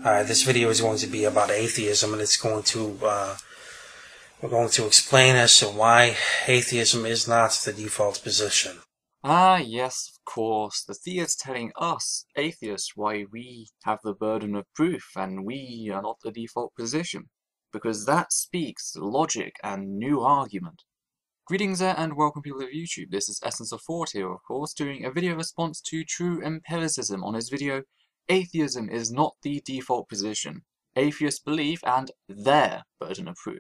This video is going to be about atheism, and it's going to we're going to explain as to why atheism is not the default position. Ah, yes, of course. The theist telling us, atheists, why we have the burden of proof and we are not the default position. Because that speaks logic and new argument. Greetings there and welcome people of YouTube. This is Essence of Thought here, of course, doing a video response to True Empiricism on his video, Atheism is not the default position. Atheists believe and their burden of proof.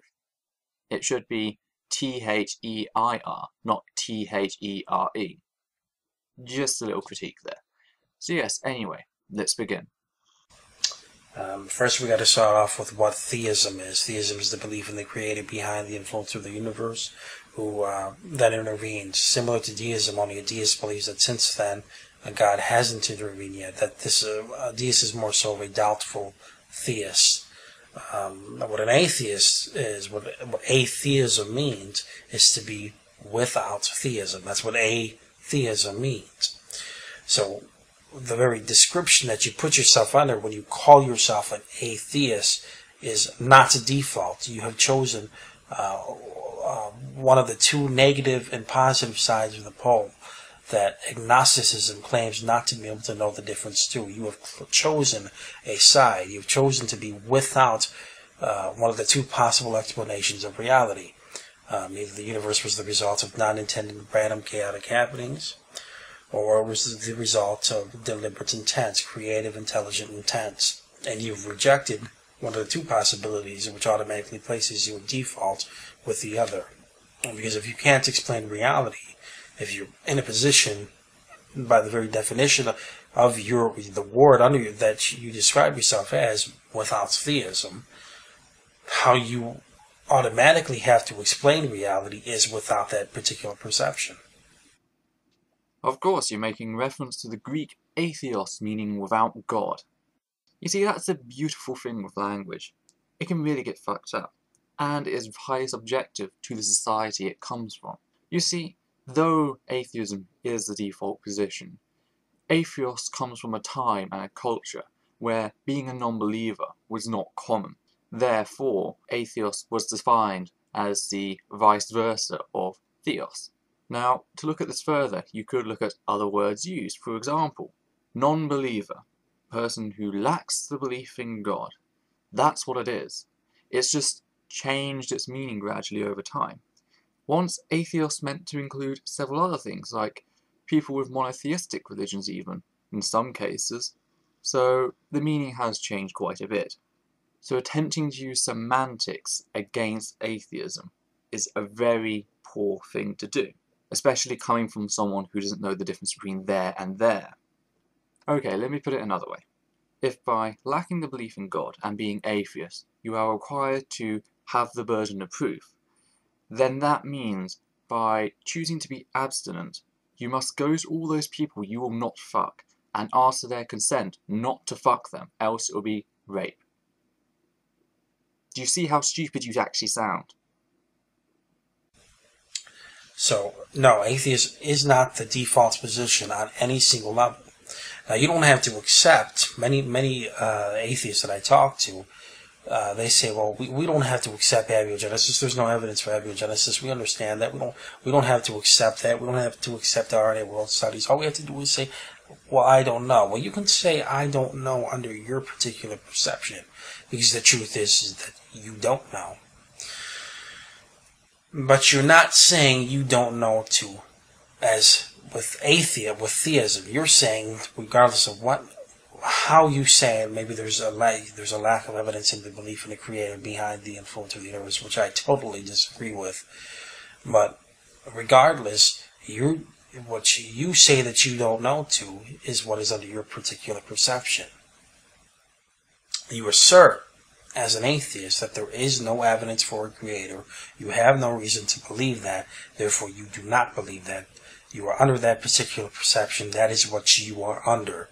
It should be T-H-E-I-R, not T-H-E-R-E. Just a little critique there. So yes, anyway, let's begin. First we got to start off with what theism is. Theism is the belief in the creator behind the influence of the universe, who then intervenes. Similar to deism, only a deist believes that since then God hasn't intervened yet, that this deist is more so of a doubtful theist. What an atheist is, what atheism means, is to be without theism. That's what atheism means. So the very description that you put yourself under when you call yourself an atheist is not a default. You have chosen one of the two negative and positive sides of the pole that agnosticism claims not to be able to know the difference to. You have chosen a side. You've chosen to be without one of the two possible explanations of reality. Either the universe was the result of non-intended random chaotic happenings, or it was the result of deliberate intent, creative, intelligent intent. And you've rejected one of the two possibilities, which automatically places you in default with the other. Because if you can't explain reality, if you're in a position, by the very definition of the word under you that you describe yourself as, without theism, how you automatically have to explain reality is without that particular perception. Of course, you're making reference to the Greek atheos, meaning without God. You see, that's a beautiful thing with language. It can really get fucked up, and it is highly subjective to the society it comes from. You see, though atheism is the default position, atheos comes from a time and a culture where being a non-believer was not common. Therefore, atheos was defined as the vice versa of theos. Now, to look at this further, you could look at other words used. For example, non-believer, person who lacks the belief in God. That's what it is. It's just changed its meaning gradually over time. Once atheos meant to include several other things, like people with monotheistic religions even, in some cases, so the meaning has changed quite a bit. So attempting to use semantics against atheism is a very poor thing to do, especially coming from someone who doesn't know the difference between there and there. Okay, let me put it another way. If by lacking the belief in God and being atheist, you are required to have the burden of proof, then that means by choosing to be abstinent, you must go to all those people you will not fuck and ask for their consent not to fuck them, else it will be rape. Do you see how stupid you'd actually sound? So, no, atheism is not the default position on any single level. Now, you don't have to accept, many atheists that I talk to, they say, well, we don't have to accept abiogenesis. There's no evidence for abiogenesis. We understand that. We don't have to accept that. We don't have to accept RNA world studies. All we have to do is say, well, I don't know. Well, you can say I don't know under your particular perception, because the truth is that you don't know. But you're not saying you don't know too, as with theism. You're saying, regardless of how you say it, maybe there's a lack of evidence in the belief in the creator behind the influence of the universe, which I totally disagree with. But regardless, what you say that you don't know to is what is under your particular perception. You assert, as an atheist, that there is no evidence for a creator. You have no reason to believe that. Therefore, you do not believe that. You are under that particular perception. That is what you are under.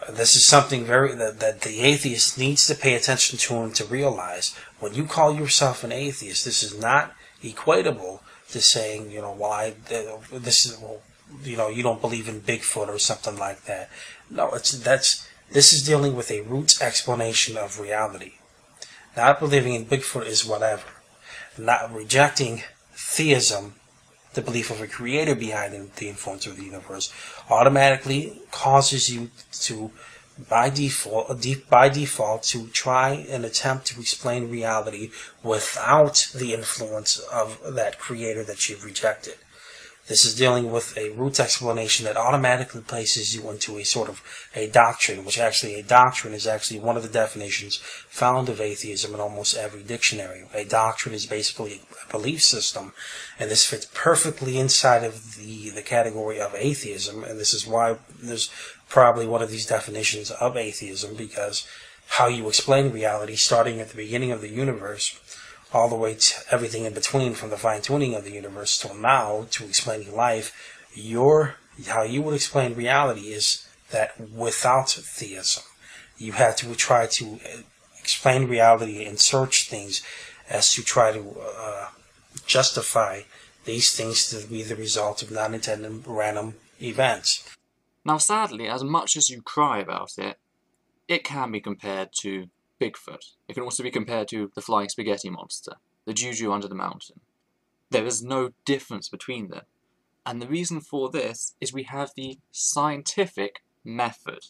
This is something that the atheist needs to pay attention to and to realize. When you call yourself an atheist, this is not equatable to saying, you don't believe in Bigfoot or something like that. No, This is dealing with a root explanation of reality. Not believing in Bigfoot is whatever. Not rejecting theism, the belief of a creator behind the influence of the universe, automatically causes you to, by default, to try and attempt to explain reality without the influence of that creator that you've rejected. This is dealing with a root explanation that automatically places you into a sort of a doctrine, which actually a doctrine is actually one of the definitions found of atheism in almost every dictionary. A doctrine is basically a belief system, and this fits perfectly inside of the category of atheism, and this is why there's probably one of these definitions of atheism, because how you explain reality, starting at the beginning of the universe, all the way to everything in between, from the fine-tuning of the universe till now, to explaining life, how you would explain reality is that without theism. You have to try to explain reality and search things as to try to justify these things to be the result of non-intended random events. Now sadly, as much as you cry about it, it can be compared to Bigfoot. It can also be compared to the flying spaghetti monster, the juju under the mountain. There is no difference between them. And the reason for this is we have the scientific method.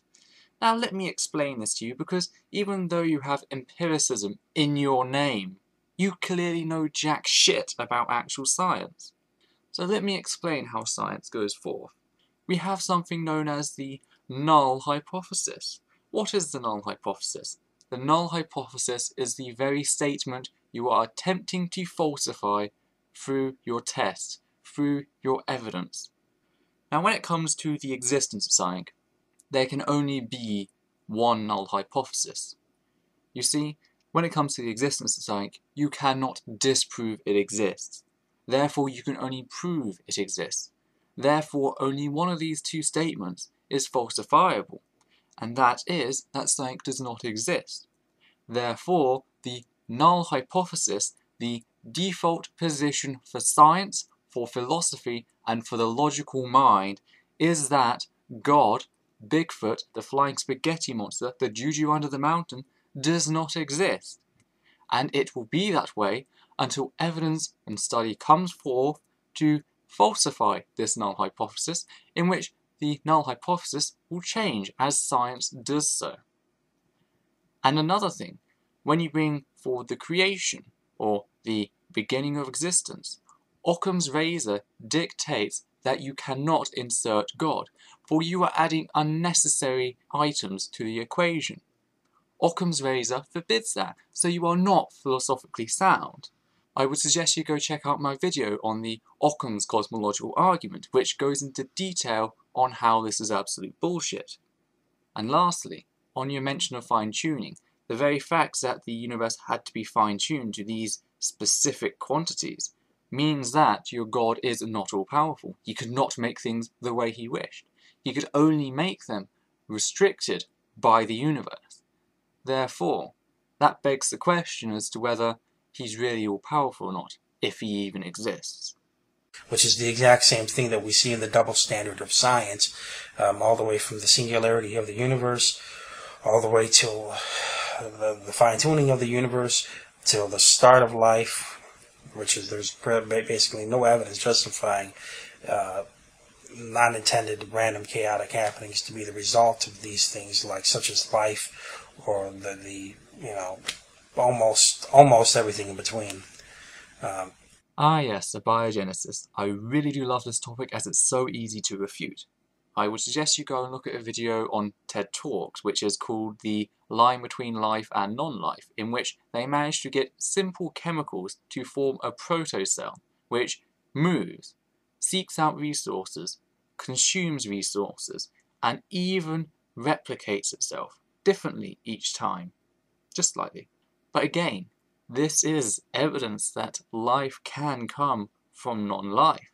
Now let me explain this to you, because even though you have empiricism in your name, you clearly know jack shit about actual science. So let me explain how science goes forth. We have something known as the null hypothesis. What is the null hypothesis? The null hypothesis is the very statement you are attempting to falsify through your test, through your evidence. Now when it comes to the existence of something, there can only be one null hypothesis. You see, when it comes to the existence of something, you cannot disprove it exists. Therefore you can only prove it exists. Therefore only one of these two statements is falsifiable, and that is that something does not exist. Therefore, the null hypothesis, the default position for science, for philosophy, and for the logical mind, is that God, Bigfoot, the flying spaghetti monster, the juju under the mountain, does not exist. And it will be that way until evidence and study comes forth to falsify this null hypothesis, in which the null hypothesis will change as science does so. And another thing, when you bring forward the creation, or the beginning of existence, Occam's razor dictates that you cannot insert God, for you are adding unnecessary items to the equation. Occam's razor forbids that, so you are not philosophically sound. I would suggest you go check out my video on the Occam's cosmological argument, which goes into detail on how this is absolute bullshit. And lastly, on your mention of fine-tuning, the very fact that the universe had to be fine-tuned to these specific quantities means that your God is not all-powerful. He could not make things the way he wished. He could only make them restricted by the universe. Therefore, that begs the question as to whether he's really all-powerful or not, if he even exists. Which is the exact same thing that we see in the double standard of science, all the way from the singularity of the universe, all the way till the fine-tuning of the universe, till the start of life, which is there's basically no evidence justifying non-intended random chaotic happenings to be the result of these things, like such as life, or the almost everything in between. Ah yes, abiogenesis. I really do love this topic as it's so easy to refute. I would suggest you go and look at a video on TED Talks, which is called The Line Between Life and Non-Life, in which they managed to get simple chemicals to form a protocell, which moves, seeks out resources, consumes resources, and even replicates itself differently each time, just slightly. But again, this is evidence that life can come from non-life.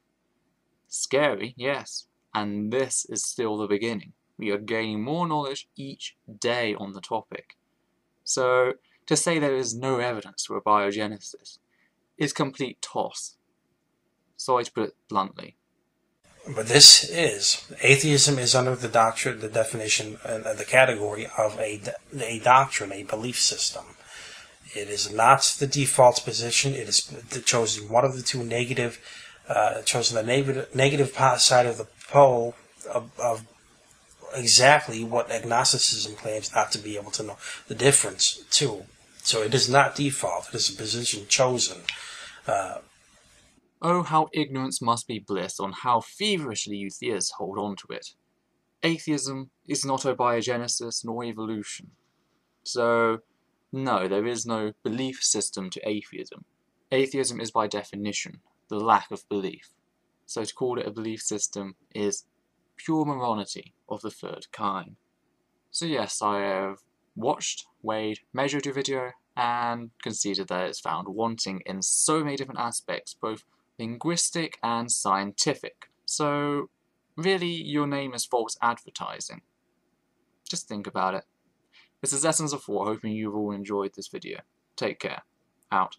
Scary, yes, and this is still the beginning. We are gaining more knowledge each day on the topic. So, to say there is no evidence for abiogenesis is complete toss. Sorry to put it bluntly. But atheism is under the doctrine, the definition, the category of a doctrine, a belief system. It is not the default position. It is chosen one of the two negative, chosen the negative side of the pole of exactly what agnosticism claims not to be able to know the difference to. So it is not default. It is a position chosen. Oh, how ignorance must be bliss on how feverishly you theists hold on to it. Atheism is not abiogenesis nor evolution. So, no, there is no belief system to atheism. Atheism is by definition the lack of belief. So to call it a belief system is pure morality of the third kind. So yes, I have watched, weighed, measured your video, and conceded that it's found wanting in so many different aspects, both linguistic and scientific. So really, your name is false advertising. Just think about it. This is Essence of 4, hoping you've all enjoyed this video. Take care. Out.